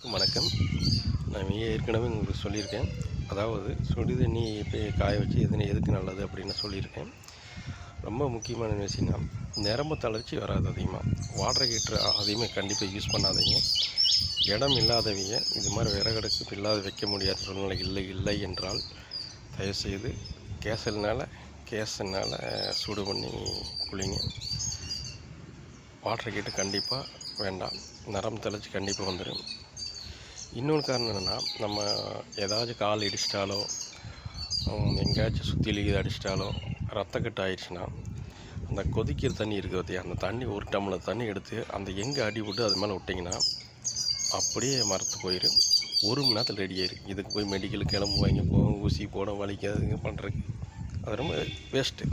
வணக்கம். நான் ஏற்கனவே உங்களுக்கு சொல்லியிருக்கேன். அதாவது சுடு தண்ணி போய் காய வச்சு எதுக்கு நல்லது அப்படின்னு சொல்லியிருக்கேன். ரொம்ப முக்கியமான விஷயம்னா நரம்பு தளர்ச்சி வராது. அதிகமாக வாட்டர் ஹீட்ரு அதிகமாக கண்டிப்பாக யூஸ் பண்ணாதீங்க. இடம் இல்லாதவங்க இது மாதிரி விறகடுப்பு இல்லாத வைக்க முடியாத சூழ்நிலை இல்லை என்றால் தயவுசெய்து கேஸனால் சூடு பண்ணி குளிங்க. வாட்டர் ஹீட்ரு கண்டிப்பாக வேண்டாம். நரம்பு தளர்ச்சி கண்டிப்பாக வந்துடும். இன்னொரு காரணம் என்னென்னா, நம்ம ஏதாச்சும் கால் இடிச்சிட்டாலோ எங்கேயாச்சும் சுற்றிலிக்கு அடிச்சிட்டாலோ ரத்தக்கட்டு ஆயிடுச்சுன்னா அந்த கொதிக்கிற தண்ணி இருக்குது பார்த்தியா, அந்த தண்ணி ஒரு டம்ளர் தண்ணி எடுத்து அந்த எங்கே அடி விட்டு அது மேலே விட்டிங்கன்னா அப்படியே மரத்து போயிடும். 1 மணி நேரத்தில் ரெடி ஆயிடும். இதுக்கு போய் மெடிக்கலுக்கு கிளம்புவாங்க, ஊசி போட வலிக்காதுங்க பண்ணுறதுக்கு, அது ரொம்ப வேஸ்ட்டு.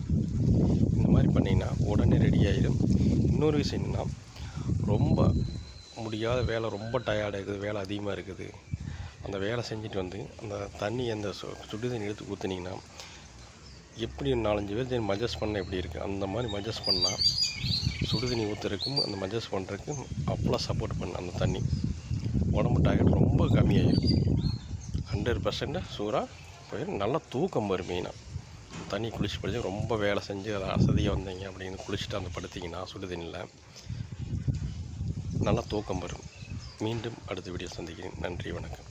இந்த மாதிரி பண்ணிங்கன்னா உடனே ரெடி ஆகிடும். இன்னொரு விஷயம் என்னென்னா, ரொம்ப முடியாத வேலை, ரொம்ப டயர்டாக இருக்குது, வேலை அதிகமாக இருக்குது, அந்த வேலை செஞ்சுட்டு வந்து அந்த தண்ணி அந்த சுடு தண்ணி எடுத்து ஊற்றுனீங்கன்னா எப்படி 4-5 பேர் மஜஸ் பண்ண எப்படி இருக்குது அந்த மாதிரி மஜஸ் பண்ணால் சுடு தண்ணி ஊற்றுறதுக்கும் அந்த மஜஸ் பண்ணுறதுக்கும் அவ்வளோ சப்போர்ட் பண்ண அந்த தண்ணி உடம்பு டயர்ட் ரொம்ப கம்மியாகிடும். 100% சூறாக போயிடும். நல்லா தூக்கம் வரும். மெயினாக தண்ணி குளிச்சு ரொம்ப வேலை செஞ்சு அதை அசதியாக வந்தீங்க அப்படின்னு குளிச்சுட்டு அந்த படுத்திங்கன்னா சுடு தண்ணியில் நல்லா தூக்கம் வரும். மீண்டும் அடுத்த வீடியோ சந்திக்கிறேன். நன்றி, வணக்கம்.